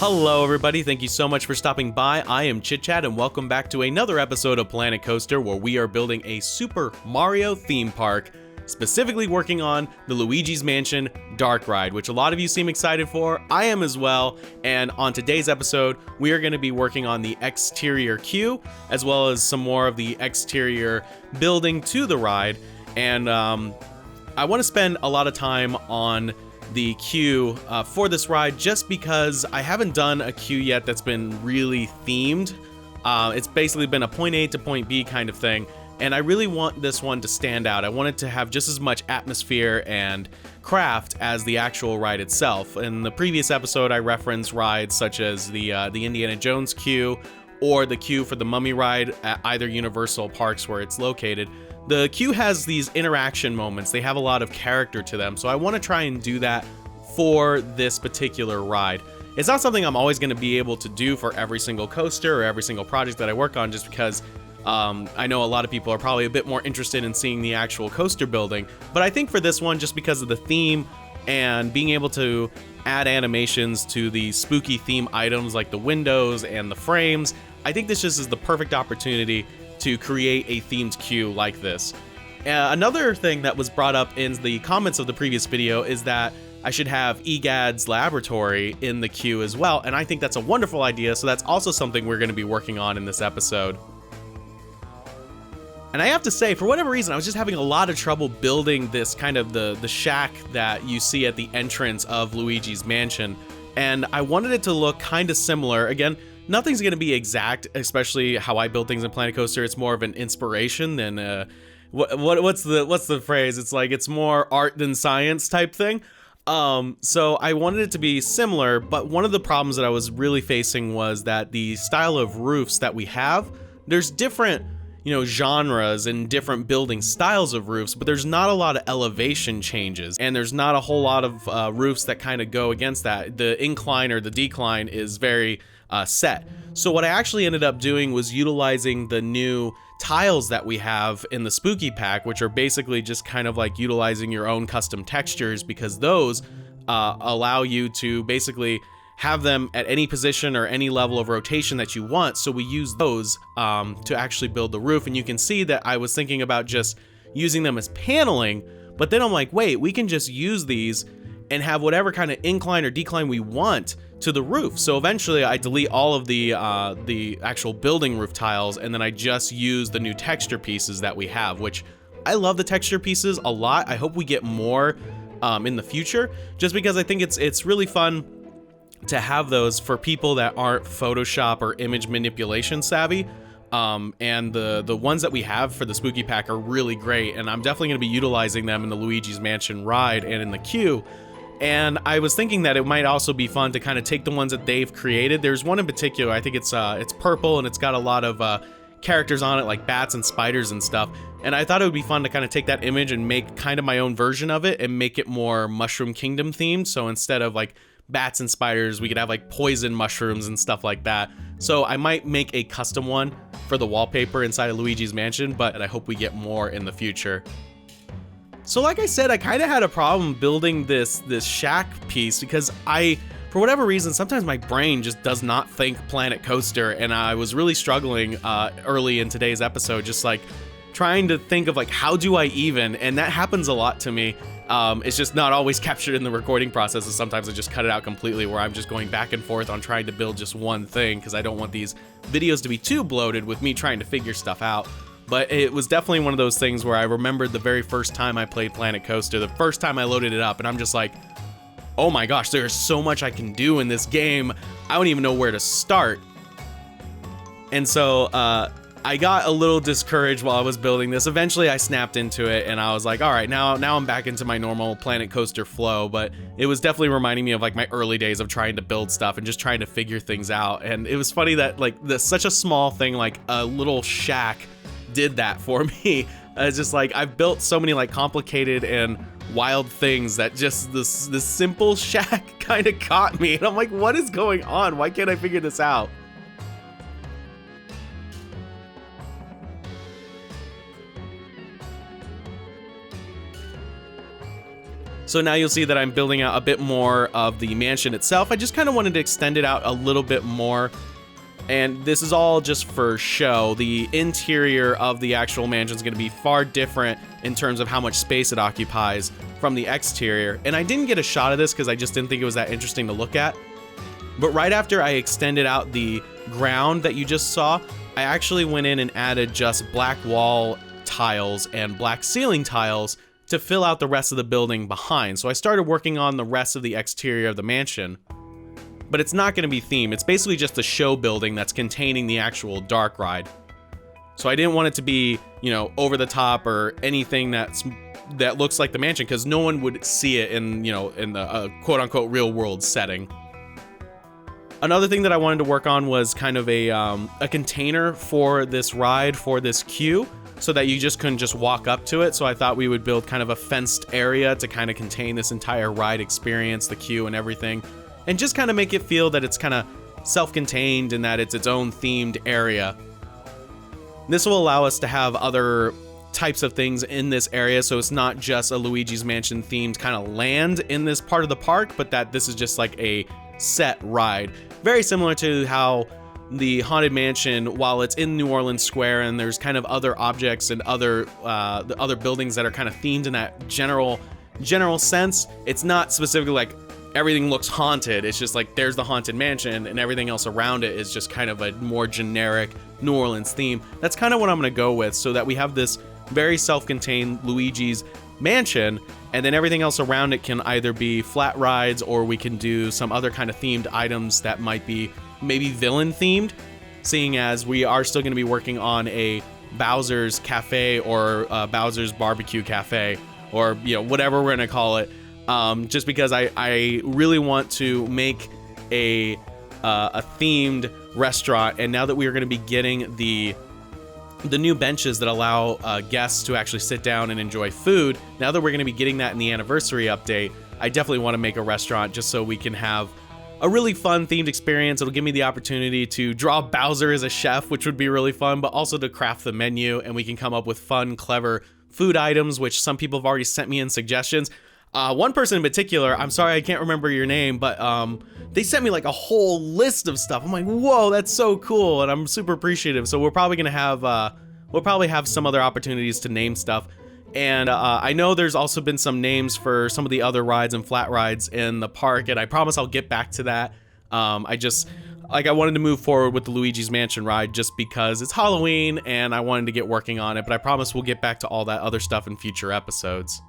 Hello everybody, thank you so much for stopping by. I am ChitChad and welcome back to another episode of Planet Coaster where we are building a Super Mario theme park, specifically working on the Luigi's Mansion Dark Ride, which a lot of you seem excited for. I am as well, and on today's episode, we are going to be working on the exterior queue, as well as some more of the exterior building to the ride, and I want to spend a lot of time on the queue for this ride just because I haven't done a queue yet that's been really themed. It's basically been a point A to point B kind of thing, and I really want this one to stand out. I want it to have just as much atmosphere and craft as the actual ride itself. In the previous episode, I referenced rides such as the Indiana Jones queue or the queue for the Mummy ride at either Universal parks where it's located. The queue has these interaction moments. They have a lot of character to them, so I want to try and do that for this particular ride. It's not something I'm always going to be able to do for every single coaster or every single project that I work on, just because I know a lot of people are probably a bit more interested in seeing the actual coaster building, but I think for this one, just because of the theme and being able to add animations to the spooky theme items like the windows and the frames, I think this just is the perfect opportunity to create a themed queue like this. Another thing that was brought up in the comments of the previous video is that I should have EGAD's laboratory in the queue as well, and I think that's a wonderful idea, so that's also something we're going to be working on in this episode. And I have to say, for whatever reason, I was just having a lot of trouble building this kind of the shack that you see at the entrance of Luigi's Mansion, and I wanted it to look kind of similar. Again, nothing's going to be exact, especially how I build things in Planet Coaster. It's more of an inspiration than what's the phrase? It's like it's more art than science type thing. So I wanted it to be similar, but one of the problems that I was really facing was that the style of roofs that we have, there's different, genres and different building styles of roofs, but there's not a lot of elevation changes, and there's not a whole lot of roofs that kind of go against that. The incline or the decline is very set. So what I actually ended up doing was utilizing the new tiles that we have in the Spooky Pack, which are basically just kind of like utilizing your own custom textures, because those allow you to basically have them at any position or any level of rotation that you want. So we use those to actually build the roof, and you can see that I was thinking about just using them as paneling, but then I'm like, wait, we can just use these and have whatever kind of incline or decline we want to the roof. So eventually I delete all of the actual building roof tiles, and then I just use the new texture pieces that we have, which I love the texture pieces a lot. I hope we get more in the future, just because I think it's really fun to have those for people that aren't Photoshop or image manipulation savvy. And the ones that we have for the Spooky Pack are really great, and I'm definitely going to be utilizing them in the Luigi's Mansion ride and in the queue. And I was thinking that it might also be fun to kind of take the ones that they've created. There's one in particular, I think it's purple, and it's got a lot of characters on it, like bats and spiders and stuff. And I thought it would be fun to kind of take that image and make kind of my own version of it and make it more Mushroom Kingdom themed. So instead of like bats and spiders, we could have like poison mushrooms and stuff like that. So I might make a custom one for the wallpaper inside of Luigi's Mansion, but I hope we get more in the future. So like I said, I kind of had a problem building this shack piece because for whatever reason, sometimes my brain just does not think Planet Coaster, and I was really struggling early in today's episode, just like trying to think of like, how do I even, and that happens a lot to me. It's just not always captured in the recording process, and sometimes I just cut it out completely, where I'm just going back and forth on trying to build just one thing, because I don't want these videos to be too bloated with me trying to figure stuff out. But it was definitely one of those things where I remembered the very first time I played Planet Coaster, the first time I loaded it up, and I'm just like, oh my gosh, there's so much I can do in this game. I don't even know where to start. And so I got a little discouraged while I was building this. Eventually I snapped into it, and I was like, all right, now I'm back into my normal Planet Coaster flow. But it was definitely reminding me of like my early days of trying to build stuff and just trying to figure things out. And it was funny that like such a small thing, like a little shack, did that for me. It's just like I've built so many like complicated and wild things that just this simple shack kind of caught me, and I'm like, what is going on? Why can't I figure this out? So now you'll see that I'm building out a bit more of the mansion itself. I just kind of wanted to extend it out a little bit more. And this is all just for show. The interior of the actual mansion is going to be far different in terms of how much space it occupies from the exterior. And I didn't get a shot of this because I just didn't think it was that interesting to look at. But right after I extended out the ground that you just saw, I actually went in and added just black wall tiles and black ceiling tiles to fill out the rest of the building behind. So I started working on the rest of the exterior of the mansion. But it's not going to be themed. It's basically just a show building that's containing the actual dark ride. So I didn't want it to be, you know, over the top or anything that looks like the mansion, because no one would see it in, you know, in the quote unquote real world setting. Another thing that I wanted to work on was kind of a container for this ride, for this queue, so that you just couldn't just walk up to it. So I thought we would build kind of a fenced area to kind of contain this entire ride experience, the queue and everything. And just kind of make it feel that it's kind of self-contained and that it's its own themed area. This will allow us to have other types of things in this area, so it's not just a Luigi's Mansion themed kind of land in this part of the park, but that this is just like a set ride. Very similar to how the Haunted Mansion, while it's in New Orleans Square and there's kind of other objects and other the other buildings that are kind of themed in that general sense, it's not specifically like everything looks haunted. It's just like there's the Haunted Mansion and everything else around it is just kind of a more generic New Orleans theme. That's kind of what I'm going to go with, so that we have this very self-contained Luigi's Mansion, and then everything else around it can either be flat rides, or we can do some other kind of themed items that might be maybe villain themed, seeing as we are still going to be working on a Bowser's Cafe or Bowser's Barbecue Cafe, or, you know, whatever we're going to call it. Just because I really want to make a themed restaurant, and now that we are going to be getting the new benches that allow guests to actually sit down and enjoy food, now that we're going to be getting that in the anniversary update, I definitely want to make a restaurant just so we can have a really fun themed experience. It'll give me the opportunity to draw Bowser as a chef, which would be really fun, but also to craft the menu, and we can come up with fun, clever food items, which some people have already sent me in suggestions. One person in particular, I'm sorry I can't remember your name, but they sent me like a whole list of stuff. I'm like, whoa, that's so cool, and I'm super appreciative. So we're probably gonna have some other opportunities to name stuff. And I know there's also been some names for some of the other rides and flat rides in the park, and I promise I'll get back to that. I wanted to move forward with the Luigi's Mansion ride just because it's Halloween and I wanted to get working on it, but I promise we'll get back to all that other stuff in future episodes.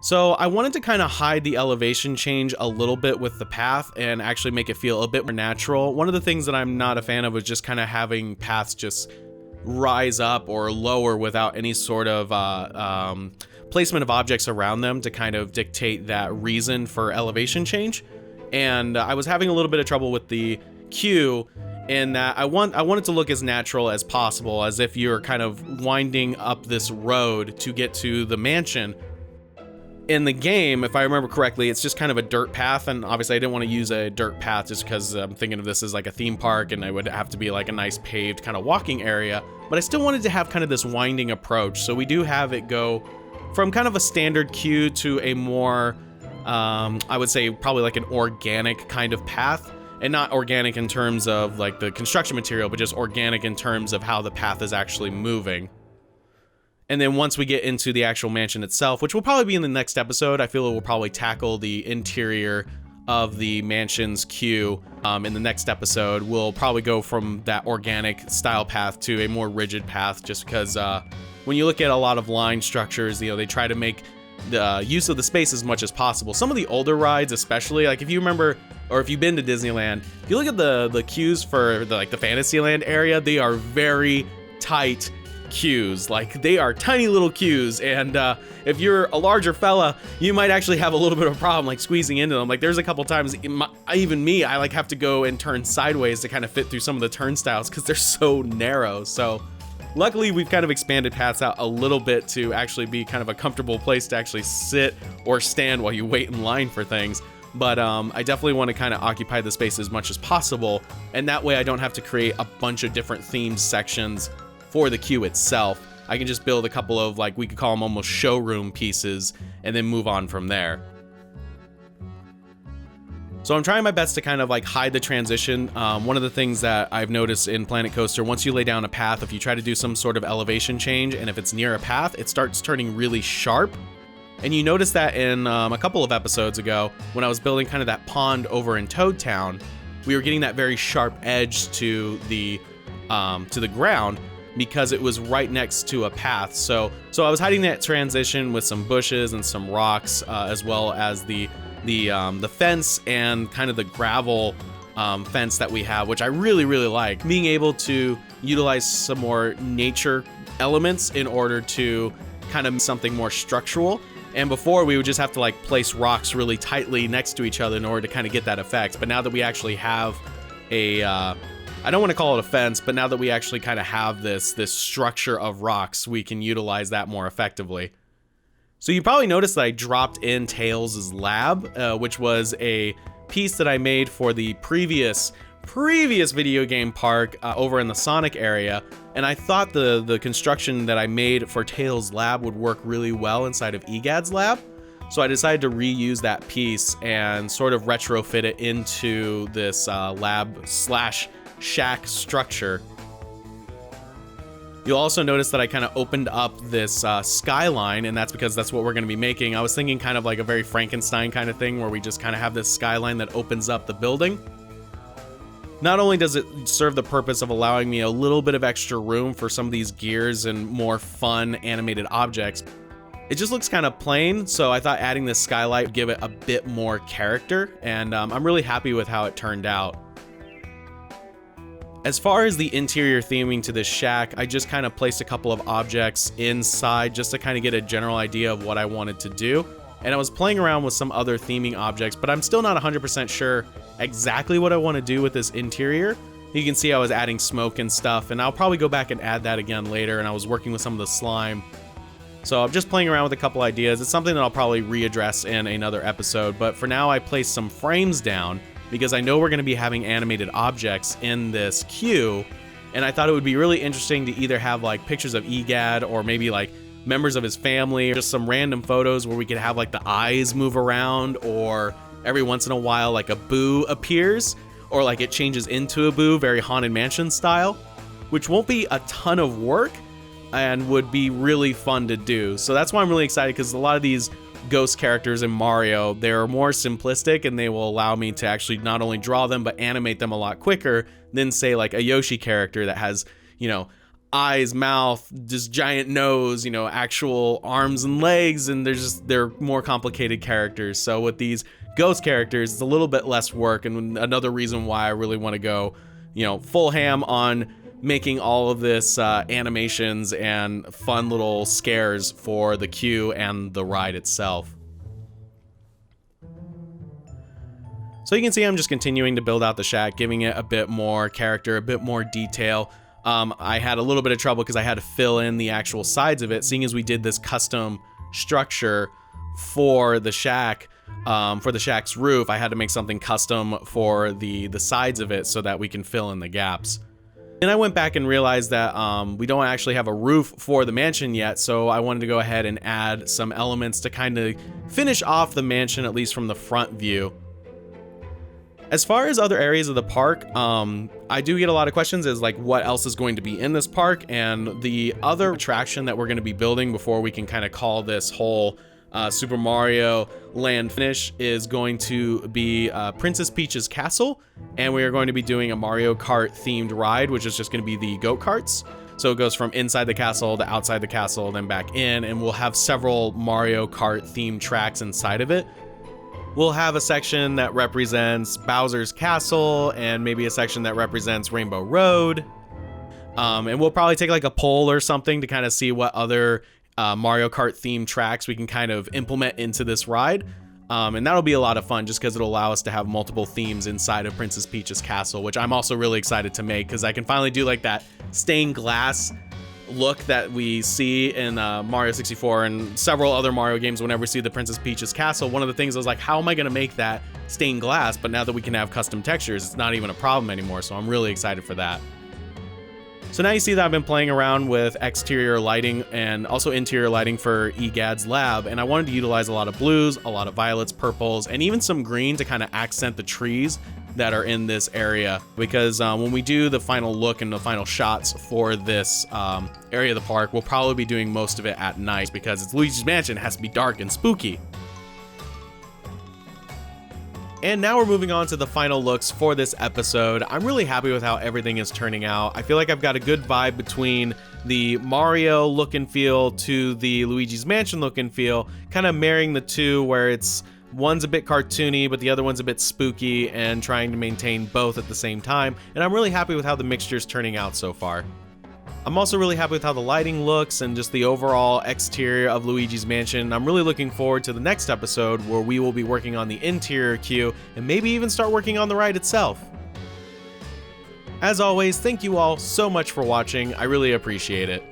So I wanted to kind of hide the elevation change a little bit with the path and actually make it feel a bit more natural. One of the things that I'm not a fan of was just kind of having paths just rise up or lower without any sort of placement of objects around them to kind of dictate that reason for elevation change. And I was having a little bit of trouble with the queue in that I want it to look as natural as possible, as if you're kind of winding up this road to get to the mansion. In the game, if I remember correctly, it's just kind of a dirt path, and obviously I didn't want to use a dirt path just because I'm thinking of this as like a theme park and it would have to be like a nice paved kind of walking area, but I still wanted to have kind of this winding approach. So we do have it go from kind of a standard queue to a more, I would say probably like an organic kind of path, and not organic in terms of like the construction material, but just organic in terms of how the path is actually moving. And then once we get into the actual mansion itself, which will probably be in the next episode, I feel it will probably tackle the interior of the mansion's queue. In the next episode, we'll probably go from that organic style path to a more rigid path, just because when you look at a lot of line structures, you know, they try to make the use of the space as much as possible. Some of the older rides, especially, like if you remember, or if you've been to Disneyland, if you look at the queues for the Fantasyland area, they are very tight queues. Like, they are tiny little queues, and if you're a larger fella, you might actually have a little bit of a problem like squeezing into them. Like, there's a couple times even me, I like have to go and turn sideways to kind of fit through some of the turnstiles because they're so narrow. So luckily we've kind of expanded paths out a little bit to actually be kind of a comfortable place to actually sit or stand while you wait in line for things. But I definitely want to kind of occupy the space as much as possible, and that way I don't have to create a bunch of different themed sections for the queue itself. I can just build a couple of, like, we could call them almost showroom pieces and then move on from there. So I'm trying my best to kind of like hide the transition. One of the things that I've noticed in Planet Coaster, once you lay down a path, if you try to do some sort of elevation change, and if it's near a path, it starts turning really sharp. And you notice that in a couple of episodes ago, when I was building kind of that pond over in Toad Town, we were getting that very sharp edge to the ground because it was right next to a path. So I was hiding that transition with some bushes and some rocks, as well as the fence and kind of the gravel fence that we have, which I really like. Being able to utilize some more nature elements in order to kind of something more structural. And before, we would just have to like place rocks really tightly next to each other in order to kind of get that effect. But now that we actually have a I don't want to call it a fence, but now that we actually kind of have this structure of rocks, we can utilize that more effectively. So you probably noticed that I dropped in Tails' lab, which was a piece that I made for the previous video game park over in the Sonic area, and I thought the construction that I made for Tails' lab would work really well inside of Egad's lab. So I decided to reuse that piece and sort of retrofit it into this lab/shack structure. You'll also notice that I kind of opened up this skyline, and that's because that's what we're going to be making. I was thinking kind of like a very Frankenstein kind of thing, where we just kind of have this skyline that opens up the building. Not only does it serve the purpose of allowing me a little bit of extra room for some of these gears and more fun animated objects, it just looks kind of plain, so I thought adding this skylight would give it a bit more character, and I'm really happy with how it turned out. As far as the interior theming to this shack, I just kind of placed a couple of objects inside just to kind of get a general idea of what I wanted to do. And I was playing around with some other theming objects, but I'm still not 100% sure exactly what I want to do with this interior. You can see I was adding smoke and stuff, and I'll probably go back and add that again later, and I was working with some of the slime. So I'm just playing around with a couple ideas. It's something that I'll probably readdress in another episode, but for now I placed some frames down because I know we're going to be having animated objects in this queue, and I thought it would be really interesting to either have like pictures of Egad or maybe like members of his family, or just some random photos where we could have like the eyes move around, or every once in a while like a Boo appears, or like it changes into a Boo, very Haunted Mansion style, which won't be a ton of work and would be really fun to do. So that's why I'm really excited, because a lot of these ghost characters in Mario, they're more simplistic, and they will allow me to actually not only draw them but animate them a lot quicker than say like a Yoshi character that has, you know, eyes, mouth, just giant nose, you know, actual arms and legs, and they're more complicated characters. So with these ghost characters, it's a little bit less work, and another reason why I really want to go, you know, full ham on making all of this animations and fun little scares for the queue and the ride itself. So you can see I'm just continuing to build out the shack, giving it a bit more character, a bit more detail. I had a little bit of trouble because I had to fill in the actual sides of it, seeing as we did this custom structure for the shack, for the shack's roof. I had to make something custom for the sides of it so that we can fill in the gaps. And I went back and realized that we don't actually have a roof for the mansion yet, so I wanted to go ahead and add some elements to kind of finish off the mansion, at least from the front view. As far as other areas of the park, I do get a lot of questions as like what else is going to be in this park, and the other attraction that we're going to be building before we can kind of call this whole Super Mario Land finish is going to be Princess Peach's Castle, and we are going to be doing a Mario Kart themed ride, which is just going to be the go-karts. So it goes from inside the castle to outside the castle, then back in, and we'll have several Mario Kart themed tracks inside of it. We'll have a section that represents Bowser's Castle, and maybe a section that represents Rainbow Road. And we'll probably take like a poll or something to kind of see what other Mario Kart themed tracks we can kind of implement into this ride. And that'll be a lot of fun just because it'll allow us to have multiple themes inside of Princess Peach's Castle, which I'm also really excited to make because I can finally do like that stained glass look that we see in Mario 64 and several other Mario games. Whenever we see the Princess Peach's Castle, one of the things I was like, how am I going to make that stained glass? But now that we can have custom textures, it's not even a problem anymore, so I'm really excited for that. So now you see that I've been playing around with exterior lighting and also interior lighting for EGAD's lab, and I wanted to utilize a lot of blues, a lot of violets, purples, and even some green to kind of accent the trees that are in this area, because when we do the final look and the final shots for this area of the park, we'll probably be doing most of it at night because it's Luigi's Mansion, it has to be dark and spooky. And now we're moving on to the final looks for this episode. I'm really happy with how everything is turning out. I feel like I've got a good vibe between the Mario look and feel to the Luigi's Mansion look and feel, kind of marrying the two where it's one's a bit cartoony, but the other one's a bit spooky, and trying to maintain both at the same time. And I'm really happy with how the mixture is turning out so far. I'm also really happy with how the lighting looks and just the overall exterior of Luigi's Mansion. I'm really looking forward to the next episode where we will be working on the interior queue and maybe even start working on the ride itself. As always, thank you all so much for watching. I really appreciate it.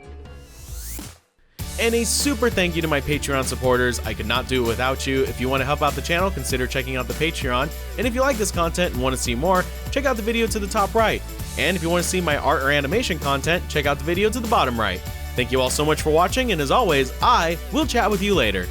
And a super thank you to my Patreon supporters. I could not do it without you. If you want to help out the channel, consider checking out the Patreon. And if you like this content and want to see more, check out the video to the top right. And if you want to see my art or animation content, check out the video to the bottom right. Thank you all so much for watching, and as always, I will chat with you later.